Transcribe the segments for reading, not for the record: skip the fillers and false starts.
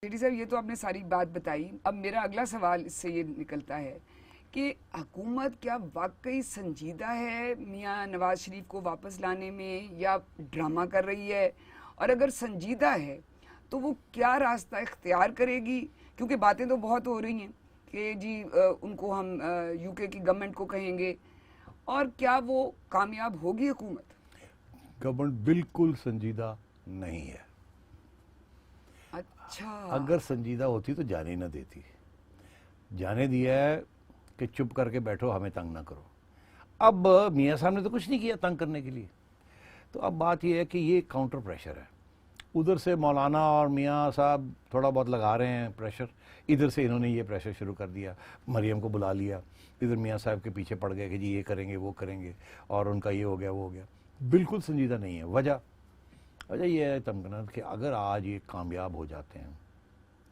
Ready صاحب، یہ تو آپ نے ساری بات بتائی. اب میرا اگلا سوال اس سے یہ نکلتا ہے کہ حکومت کیا واقعی سنجیدہ ہے میاں نواز شریف کو واپس لانے میں یا ڈرامہ کر رہی ہے؟ اور اگر سنجیدہ ہے تو وہ کیا راستہ اختیار کرے گی؟ کیونکہ باتیں تو بہت ہو رہی ہیں کہ جی ان کو ہم یو کے کی گورنمنٹ کو کہیں گے. اور کیا وہ کامیاب ہوگی حکومت؟ گورنمنٹ بالکل سنجیدہ نہیں ہے. اچھا، اگر سنجیدہ ہوتی تو جانے نہ دیتی. جانے دیا ہے کہ چپ کر کے بیٹھو، ہمیں تنگ نہ کرو. اب میاں صاحب نے تو کچھ نہیں کیا تنگ کرنے کے لیے. تو اب بات یہ ہے کہ یہ کاؤنٹر پریشر ہے. ادھر سے مولانا اور میاں صاحب تھوڑا بہت لگا رہے ہیں پریشر، ادھر سے انہوں نے یہ پریشر شروع کر دیا، مریم کو بلا لیا، ادھر میاں صاحب کے پیچھے پڑ گئے کہ جی یہ کریں گے وہ کریں گے، اور ان کا یہ ہو گیا وہ ہو گیا. بالکل سنجیدہ نہیں ہے. وجہ یہ ہے تمکنا کہ اگر آج یہ کامیاب ہو جاتے ہیں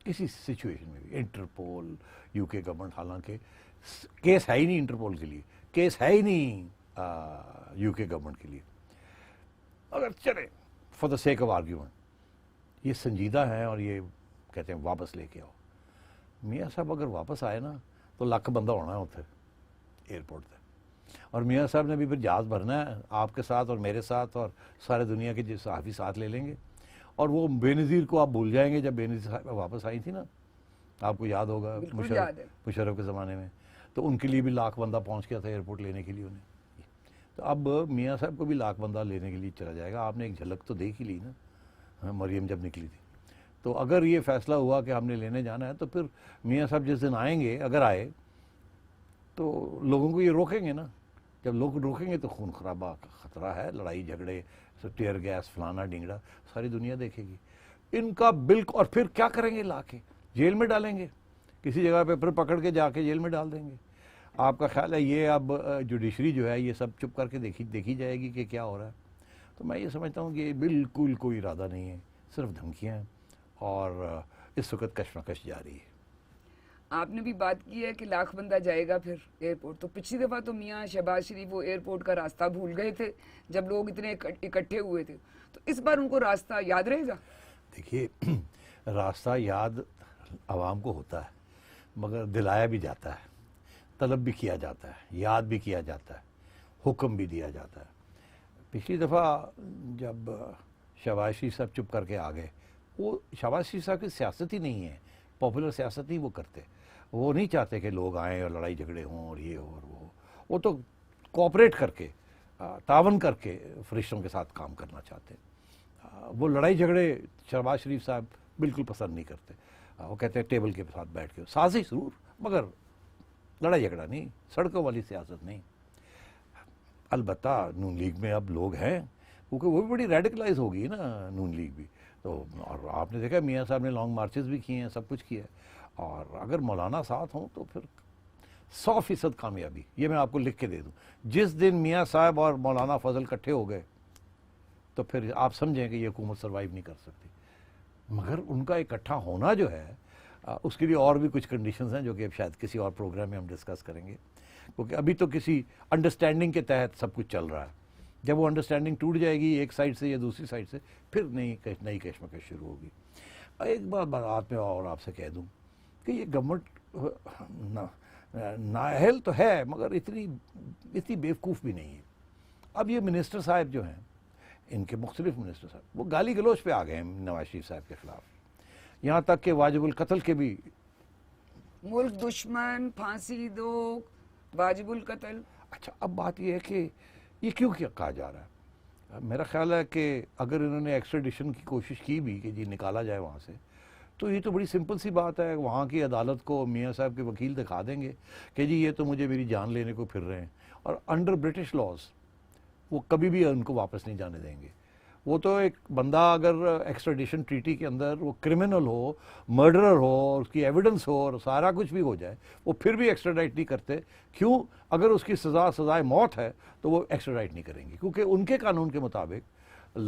کسی سچویشن میں بھی، انٹرپول، یو کے گورنمنٹ، حالانکہ کیس ہے ہی نہیں انٹرپول کے لیے، کیس ہے ہی نہیں یو کے گورنمنٹ کے لیے، اگر چلے for the sake of argument یہ سنجیدہ ہیں اور یہ کہتے ہیں واپس لے کے آؤ. میاں صاحب اگر واپس آئے نا تو لاکھ بندہ ہونا ہے اتنے ایئرپورٹ پہ، اور میاں صاحب نے بھی پھر جہاز بھرنا ہے آپ کے ساتھ اور میرے ساتھ اور سارے دنیا کے جو صحافی ساتھ لے لیں گے. اور وہ بے نظیر کو آپ بھول جائیں گے. جب بے نظیر صاحب واپس آئی تھی نا، آپ کو یاد ہوگا مشرف کے زمانے میں، تو ان کے لیے بھی لاکھ بندہ پہنچ گیا تھا ایئرپورٹ لینے کے لیے انہیں. تو اب میاں صاحب کو بھی لاکھ بندہ لینے کے لیے چلا جائے گا. آپ نے ایک جھلک تو دیکھ ہی لی نا مریم جب نکلی تھی. تو اگر یہ فیصلہ ہوا کہ ہم نے لینے جانا ہے تو پھر میاں صاحب جس دن آئیں گے، اگر آئے تو لوگوں کو یہ روکیں گے نا. جب لوگ روکیں گے تو خون خرابہ کا خطرہ ہے، لڑائی جھگڑے، ٹیئر گیس، فلانا ڈنگڑا ساری دنیا دیکھے گی ان کا بالکل. اور پھر کیا کریں گے؟ لا کے جیل میں ڈالیں گے کسی جگہ پہ، پھر پکڑ کے جا کے جیل میں ڈال دیں گے. آپ کا خیال ہے یہ اب جوڈیشری جو ہے یہ سب چپ کر کے دیکھی جائے گی کہ کیا ہو رہا ہے؟ تو میں یہ سمجھتا ہوں کہ بالکل کوئی ارادہ نہیں ہے، صرف دھمکیاں ہیں، اور اس وقت کشمکش جاری ہے. آپ نے بھی بات کی ہے کہ لاکھ بندہ جائے گا پھر ایئرپورٹ. تو پچھلی دفعہ تو میاں شہباز شریف وہ ایئرپورٹ کا راستہ بھول گئے تھے جب لوگ اتنے اکٹھے ہوئے تھے. تو اس بار ان کو راستہ یاد رہے گا؟ دیکھیے راستہ یاد عوام کو ہوتا ہے، مگر دلایا بھی جاتا ہے، طلب بھی کیا جاتا ہے، یاد بھی کیا جاتا ہے، حکم بھی دیا جاتا ہے. پچھلی دفعہ جب شہباز شریف صاحب چپ کر کے آ گئے، وہ شہباز شریف صاحب کی سیاست ہی نہیں ہے، پاپولر سیاست نہیں وہ کرتے. وہ نہیں چاہتے کہ لوگ آئیں اور لڑائی جھگڑے ہوں اور یہ ہو اور وہ. وہ تو کوآپریٹ کر کے، تعاون کر کے فرشتوں کے ساتھ کام کرنا چاہتے ہیں. وہ لڑائی جھگڑے شہباز شریف صاحب بالکل پسند نہیں کرتے. وہ کہتے ہیں ٹیبل کے ساتھ بیٹھ کے سازش ضرور، مگر لڑائی جھگڑا نہیں، سڑکوں والی سیاست نہیں. البتہ نون لیگ میں اب لوگ ہیں، کیونکہ وہ بھی بڑی ریڈیکلائز ہو گئی نا نون لیگ بھی. تو اور آپ نے دیکھا میاں صاحب نے لانگ مارچز بھی کیے ہیں، سب کچھ کیا ہے. اور اگر مولانا ساتھ ہوں تو پھر 100% کامیابی. یہ میں آپ کو لکھ کے دے دوں، جس دن میاں صاحب اور مولانا فضل کٹھے ہو گئے تو پھر آپ سمجھیں کہ یہ حکومت سروائیو نہیں کر سکتی. مگر ان کا اکٹھا ہونا جو ہے اس کے لیے اور بھی کچھ کنڈیشنز ہیں جو کہ اب شاید کسی اور پروگرام میں ہم ڈسکس کریں گے، کیونکہ ابھی تو کسی انڈرسٹینڈنگ کے تحت سب کچھ چل رہا ہے. جب وہ انڈرسٹینڈنگ ٹوٹ جائے گی ایک سائڈ سے یا دوسری سائڈ سے، پھر نئی کشمکش شروع ہوگی. ایک بات میں اور آپ سے کہہ دوں کہ یہ گورنمنٹ نااہل تو ہے مگر اتنی بیوقوف بھی نہیں ہے. اب یہ منسٹر صاحب جو ہیں، ان کے مختلف منسٹر صاحب، وہ گالی گلوچ پہ آ گئے ہیں نواز شریف صاحب کے خلاف، یہاں تک کہ واجب القتل کے بھی. ملک دشمن، پھانسی دو، واجب القتل. اچھا اب بات یہ ہے کہ یہ کیوں کہا جا رہا ہے؟ میرا خیال ہے کہ اگر انہوں نے ایکسٹریڈیشن کی کوشش کی بھی کہ جی نکالا جائے وہاں سے، تو یہ تو بڑی سمپل سی بات ہے. وہاں کی عدالت کو میاں صاحب کے وکیل دکھا دیں گے کہ جی یہ تو مجھے میری جان لینے کو پھر رہے ہیں، اور انڈر برٹش لاز وہ کبھی بھی ان کو واپس نہیں جانے دیں گے. وہ تو ایک بندہ اگر ایکسٹریڈیشن ٹریٹی کے اندر وہ کرمنل ہو، مرڈرر ہو، اس کی ایویڈنس ہو اور سارا کچھ بھی ہو جائے، وہ پھر بھی ایکسٹریڈائٹ نہیں کرتے. کیوں؟ اگر اس کی سزائے موت ہے تو وہ ایکسٹریڈائٹ نہیں کریں گے، کیونکہ ان کے قانون کے مطابق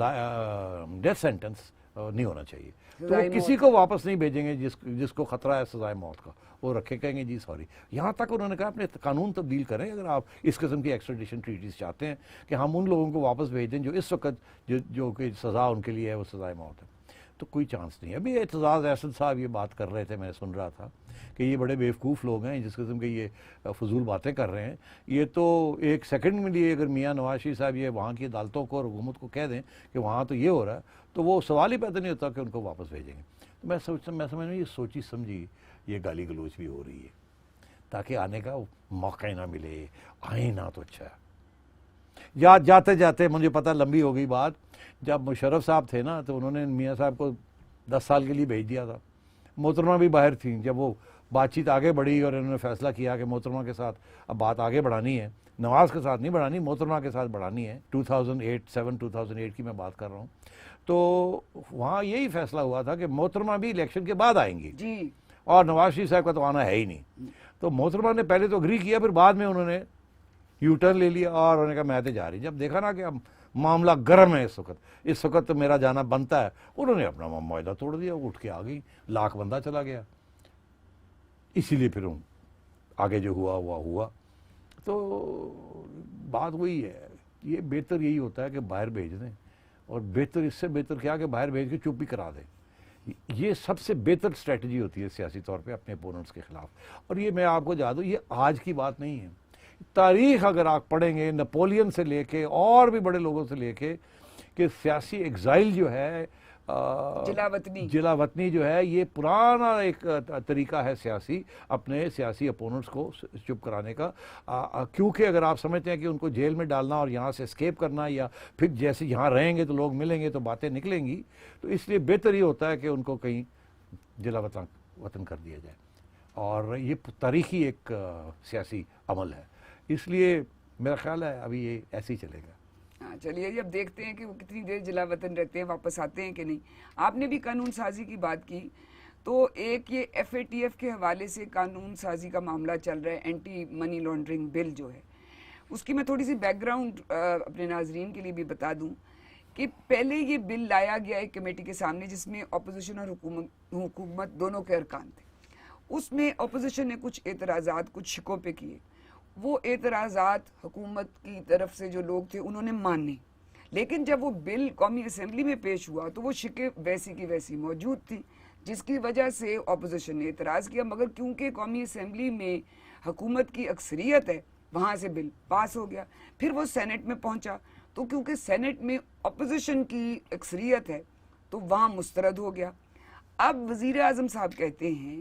ڈیتھ سینٹنس نہیں ہونا چاہیے. تو وہ کسی کو واپس نہیں بھیجیں گے جس کو خطرہ ہے سزائے موت کا. وہ رکھے کہیں گے جی سوری. یہاں تک انہوں نے کہا اپنے قانون تبدیل کریں اگر آپ اس قسم کی ایکسٹریڈیشن ٹریٹیز چاہتے ہیں کہ ہم ان لوگوں کو واپس بھیج دیں جو اس وقت جو کہ سزا ان کے لیے ہے وہ سزائے موت ہے. تو کوئی چانس نہیں ہے. ابھی اعتزاز احسن صاحب یہ بات کر رہے تھے, میں سن رہا تھا کہ یہ بڑے بیوقوف لوگ ہیں جس قسم کے یہ فضول باتیں کر رہے ہیں. یہ تو ایک سیکنڈ میں لیے اگر میاں نواز شریف صاحب یہ وہاں کی عدالتوں کو اور حکومت کو کہہ دیں کہ وہاں تو یہ ہو رہا ہے, تو وہ سوال ہی پیدا نہیں ہوتا کہ ان کو واپس بھیجیں گے. تو میں سمجھ رہا ہوں یہ سوچی سمجھی یہ گالی گلوچ بھی ہو رہی ہے تاکہ آنے کا موقع نہ ملے. آئیں نہ تو اچھا ہے. جاتے جاتے مجھے پتہ لمبی ہو گئی بات, جب مشرف صاحب تھے نا تو انہوں نے میاں صاحب کو 10 سال کے لیے بھیج دیا تھا. محترمہ بھی باہر تھیں. جب وہ بات چیت آگے بڑھی اور انہوں نے فیصلہ کیا کہ محترمہ کے ساتھ اب بات آگے بڑھانی ہے, نواز کے ساتھ نہیں بڑھانی, محترمہ کے ساتھ بڑھانی ہے, 2008 کی میں بات کر رہا ہوں, تو وہاں یہی فیصلہ ہوا تھا کہ محترمہ بھی الیکشن کے بعد آئیں گی جی, اور نواز شریف صاحب کا تو آنا ہے ہی نہیں. تو محترمہ نے پہلے تو اگری کیا, پھر بعد میں انہوں نے یو ٹرن لے لیا اور انہوں نے کہا میں تو جا رہی. جب دیکھا نا کہ اب معاملہ گرم ہے اس وقت تو میرا جانا بنتا ہے, انہوں نے اپنا معاہدہ توڑ دیا, اٹھ کے آ گئی, لاکھ بندہ چلا گیا. اسی لیے پھر آگے جو ہوا. تو بات وہی ہے, یہ بہتر یہی ہوتا ہے کہ باہر بھیج دیں, اور بہتر اس سے بہتر کیا کہ باہر بھیج کے چپ بھی کرا دیں. یہ سب سے بہتر اسٹریٹجی ہوتی ہے سیاسی طور پہ اپنے اپوننٹس کے خلاف. اور یہ میں آپ کو یاد دوں, یہ آج کی بات نہیں ہے. تاریخ اگر آپ پڑھیں گے نپولین سے لے کے اور بھی بڑے لوگوں سے لے کے, کہ سیاسی ایگزائل جو ہے, جلا وطنی جو ہے, یہ پرانا ایک طریقہ ہے سیاسی اپنے سیاسی اپوننٹس کو چپ کرانے کا. کیونکہ اگر آپ سمجھتے ہیں کہ ان کو جیل میں ڈالنا اور یہاں سے اسکیپ کرنا, یا پھر جیسے یہاں رہیں گے تو لوگ ملیں گے تو باتیں نکلیں گی, تو اس لیے بہتر یہ ہوتا ہے کہ ان کو کہیں جلا وطن کر دیا جائے. اور یہ تاریخی ایک سیاسی عمل ہے, اس لیے میرا خیال ہے ابھی یہ ایسے ہی چلے گا. ہاں چلیے جی, اب دیکھتے ہیں کہ وہ کتنی دیر جلا وطن رہتے ہیں, واپس آتے ہیں کہ نہیں. آپ نے بھی قانون سازی کی بات کی, تو ایک یہ FATF کے حوالے سے قانون سازی کا معاملہ چل رہا ہے, اینٹی منی لانڈرنگ بل جو ہے, اس کی میں تھوڑی سی بیک گراؤنڈ اپنے ناظرین کے لیے بھی بتا دوں کہ پہلے یہ بل لایا گیا ایک کمیٹی کے سامنے جس میں اپوزیشن اور حکومت دونوں کے ارکان تھے. اس میں اپوزیشن نے کچھ اعتراضات کچھ شکوں پہ کیے. وہ اعتراضات حکومت کی طرف سے جو لوگ تھے انہوں نے مانے, لیکن جب وہ بل قومی اسمبلی میں پیش ہوا تو وہ شکیں ویسی کی ویسی موجود تھیں, جس کی وجہ سے اپوزیشن نے اعتراض کیا. مگر کیونکہ قومی اسمبلی میں حکومت کی اکثریت ہے, وہاں سے بل پاس ہو گیا. پھر وہ سینٹ میں پہنچا, تو کیونکہ سینٹ میں اپوزیشن کی اکثریت ہے تو وہاں مسترد ہو گیا. اب وزیر اعظم صاحب کہتے ہیں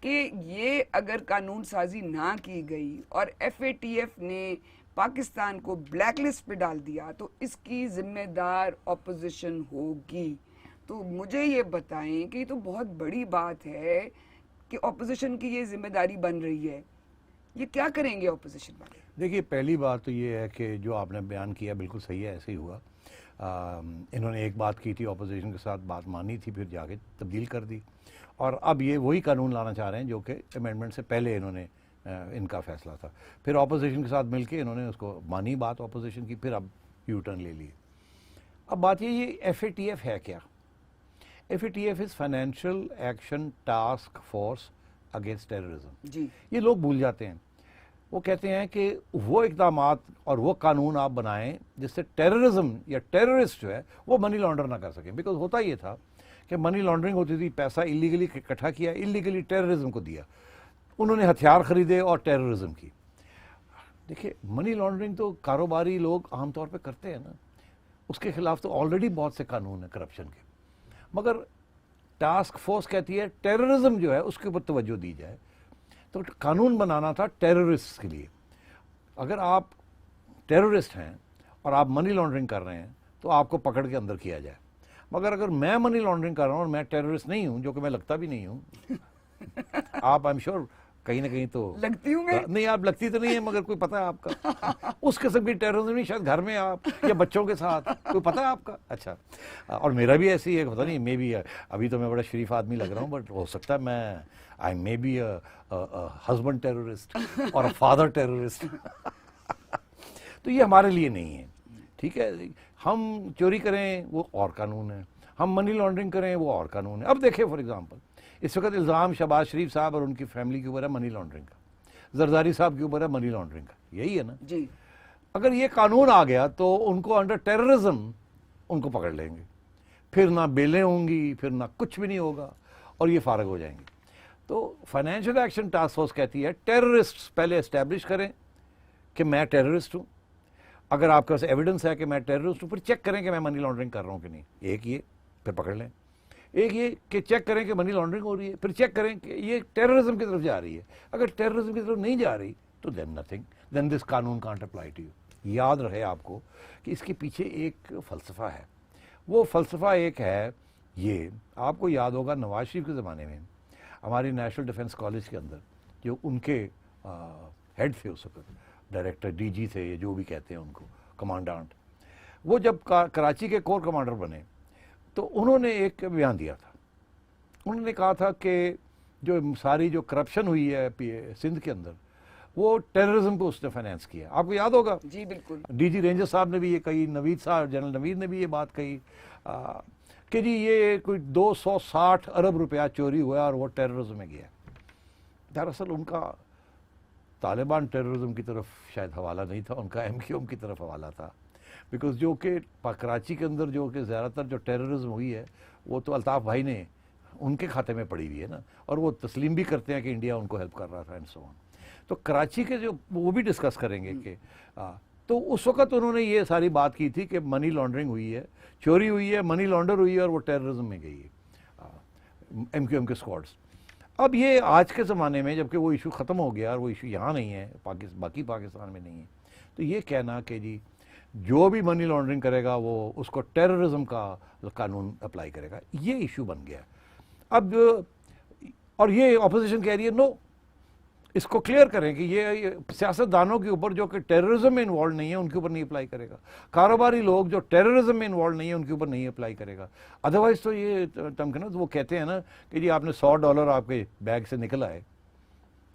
کہ یہ اگر قانون سازی نہ کی گئی اور FATF نے پاکستان کو بلیک لسٹ پہ ڈال دیا تو اس کی ذمہ دار اپوزیشن ہوگی. تو مجھے یہ بتائیں کہ یہ تو بہت بڑی بات ہے کہ اپوزیشن کی یہ ذمہ داری بن رہی ہے, یہ کیا کریں گے اپوزیشن والے؟ دیکھیے پہلی بات تو یہ ہے کہ جو آپ نے بیان کیا بالکل صحیح ہے, ایسے ہی ہوا. انہوں نے ایک بات کی تھی, اپوزیشن کے ساتھ بات مانی تھی, پھر جا کے تبدیل کر دی, اور اب یہ وہی قانون لانا چاہ رہے ہیں جو کہ امینڈمنٹ سے پہلے انہوں نے ان کا فیصلہ تھا. پھر اپوزیشن کے ساتھ مل کے انہوں نے اس کو مانی بات اپوزیشن کی, پھر اب یو ٹرن لے لی. اب بات یہ FATF ہے کیا؟ FATF is financial action task force against terrorism. جی, یہ لوگ بھول جاتے ہیں. وہ کہتے ہیں کہ وہ اقدامات اور وہ قانون آپ بنائیں جس سے ٹیررزم یا ٹیررسٹ جو ہے وہ منی لانڈر نہ کر سکیں. بیکاز ہوتا یہ تھا کہ منی لانڈرنگ ہوتی تھی, پیسہ اللیگلی اکٹھا کیا, اللیگلی ٹیررزم کو دیا, انہوں نے ہتھیار خریدے اور ٹیررزم کی. دیکھیے منی لانڈرنگ تو کاروباری لوگ عام طور پہ کرتے ہیں نا, اس کے خلاف تو آلریڈی بہت سے قانون ہیں کرپشن کے. مگر ٹاسک فورس کہتی ہے ٹیررزم جو ہے اس کے اوپر توجہ دی جائے. تو قانون بنانا تھا ٹیررسٹ کے لیے. اگر آپ ٹیررسٹ ہیں اور آپ منی لانڈرنگ کر رہے ہیں تو آپ کو پکڑ کے اندر کیا جائے. مگر اگر میں منی لانڈرنگ کر رہا ہوں اور میں ٹیررسٹ نہیں ہوں, جو کہ میں لگتا بھی نہیں ہوں, آپ آئی ایم شیور کہیں نہ کہیں تو لگتی ہوں میں, نہیں آپ لگتی تو نہیں ہے, مگر کوئی پتہ ہے آپ کا اس قسم کی ٹیررزم نہیں, شاید گھر میں آپ یا بچوں کے ساتھ, کوئی پتہ ہے آپ کا. اچھا, اور میرا بھی ایسی ہے, پتہ نہیں, میں بھی ابھی تو میں بڑا شریف آدمی لگ رہا ہوں, بٹ ہو سکتا ہے میں آئی مے بی ہسبینڈ ٹیررسٹ اور فادر ٹیررسٹ. تو یہ ہمارے لیے نہیں ہے, ٹھیک ہے. ہم چوری کریں وہ اور قانون ہے, ہم منی لانڈرنگ کریں وہ اور قانون ہے. اب دیکھیں فار ایگزامپل اس وقت الزام شہباز شریف صاحب اور ان کی فیملی کے اوپر ہے منی لانڈرنگ کا, زرداری صاحب کے اوپر ہے منی لانڈرنگ کا, یہی ہے نا جی. اگر یہ قانون آ گیا تو ان کو انڈر ٹیررزم ان کو پکڑ لیں گے. پھر نہ بیلیں ہوں گی، پھر نہ کچھ بھی نہیں ہوگا، اور یہ فارغ ہو جائیں گے. تو فائنینشیل ایکشن ٹاسک فورس کہتی ہے ٹیررسٹ پہلے اسٹیبلش کریں کہ میں ٹیررسٹ ہوں. اگر آپ کے پاس ایویڈنس ہے کہ میں ٹیررسٹ ہوں، پھر چیک کریں کہ میں منی لانڈرنگ کر رہا ہوں کہ نہیں. ایک یہ، پھر پکڑ لیں. ایک یہ کہ چیک کریں کہ منی لانڈرنگ ہو رہی ہے، پھر چیک کریں کہ یہ ٹیررزم کی طرف جا رہی ہے. اگر ٹیررزم کی طرف نہیں جا رہی تو دین نتھنگ، دین دس قانون کانٹ اپلائی ٹو یو. یاد رہے آپ کو کہ اس کے پیچھے ایک فلسفہ ہے. وہ فلسفہ ایک ہے یہ، آپ کو یاد ہوگا نواز شریف کے زمانے میں ہماری نیشنل ڈیفنس کالج کے اندر جو ان کے ہیڈ تھے اس وقت، ڈائریکٹر ڈی جی تھے، جو بھی کہتے ہیں ان کو، کمانڈانٹ، وہ جب کراچی کے کور کمانڈر بنے تو انہوں نے ایک بیان دیا تھا. انہوں نے کہا تھا کہ جو ساری جو کرپشن ہوئی ہے سندھ کے اندر وہ ٹیررزم کو اس نے فائنینس کیا. آپ کو یاد ہوگا جی بالکل. ڈی جی رینجر صاحب نے بھی یہ کہی، نوید صاحب، جنرل نوید نے بھی یہ بات کہی کہ جی یہ کوئی 260 ارب روپیہ چوری ہوا اور وہ ٹیررزم میں گیا. دراصل ان کا طالبان ٹیررزم کی طرف شاید حوالہ نہیں تھا، ان کا ایم کیو ایم کی طرف حوالہ تھا. بیکاز جو کہ کراچی کے اندر جو کہ زیادہ تر جو ٹیررزم ہوئی ہے وہ تو الطاف بھائی نے ان کے کھاتے میں پڑی ہوئی ہے نا، اور وہ تسلیم بھی کرتے ہیں کہ انڈیا ان کو ہیلپ کر رہا تھا اینڈ سو آن. تو کراچی کے جو وہ بھی ڈسکس کریں گے کہ تو اس وقت انہوں نے یہ ساری بات کی تھی کہ منی لانڈرنگ ہوئی ہے، چوری ہوئی ہے، منی لانڈر ہوئی ہے، اور وہ ٹیررزم میں گئی ہے ایم کیو ایم کے اسکواڈس. اب یہ آج کے زمانے میں جبکہ وہ ایشو ختم ہو گیا اور وہ ایشو یہاں نہیں ہے، باقی پاکستان میں نہیں ہے، تو یہ کہنا کہ جی جو بھی منی لانڈرنگ کرے گا وہ اس کو ٹیررزم کا قانون اپلائی کرے گا، یہ ایشو بن گیا. اب اور یہ اپوزیشن کہہ رہی ہے نو، اس کو کلیئر کریں کہ یہ سیاست دانوں کے اوپر جو کہ ٹیررزم میں انوالو نہیں ہے ان کے اوپر نہیں اپلائی کرے گا، کاروباری لوگ جو ٹیررزم میں انوالو نہیں ہے ان کے اوپر نہیں اپلائی کرے گا. ادروائز تو یہ نا وہ کہتے ہیں نا کہ جی آپ نے $100 آپ کے بیگ سے نکل آئے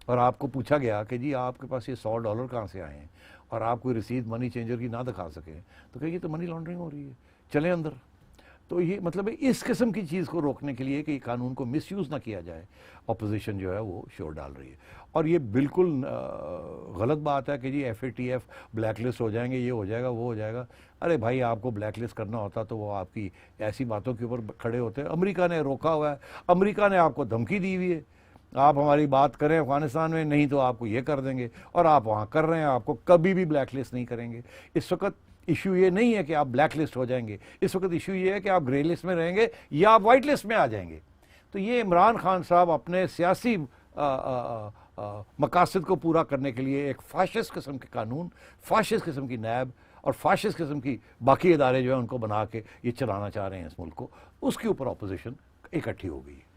اور آپ کو پوچھا گیا کہ جی آپ کے پاس یہ $100 کہاں سے آئے ہیں، اور آپ کوئی رسید منی چینجر کی نہ دکھا سکیں تو کہ یہ تو منی لانڈرنگ ہو رہی ہے، چلیں اندر. تو یہ مطلب ہے اس قسم کی چیز کو روکنے کے لیے کہ یہ قانون کو مس یوز نہ کیا جائے، اپوزیشن جو ہے وہ شور ڈال رہی ہے. اور یہ بالکل غلط بات ہے کہ جی F A T F black list ہو جائیں گے، یہ ہو جائے گا، وہ ہو جائے گا. ارے بھائی آپ کو بلیک لسٹ کرنا ہوتا تو وہ آپ کی ایسی باتوں کے اوپر کھڑے ہوتے ہیں. امریکہ نے روکا ہوا ہے، امریکہ نے آپ کو دھمکی دی ہوئی ہے، آپ ہماری بات کریں افغانستان میں نہیں تو آپ کو یہ کر دیں گے، اور آپ وہاں کر رہے ہیں، آپ کو کبھی بھی بلیک لسٹ نہیں کریں گے. اس وقت ایشو یہ نہیں ہے کہ آپ بلیک لسٹ ہو جائیں گے، اس وقت ایشو یہ ہے کہ آپ گرے لسٹ میں رہیں گے یا آپ وائٹ لسٹ میں آ جائیں گے. تو یہ عمران خان صاحب اپنے سیاسی مقاصد کو پورا کرنے کے لیے ایک فاشسٹ قسم کے قانون، فاشسٹ قسم کی نیب اور فاشسٹ قسم کی باقی ادارے جو ہیں ان کو بنا کے یہ چلانا چاہ رہے ہیں اس ملک کو. اس کے اوپر اپوزیشن اکٹھی ہو گئی ہے.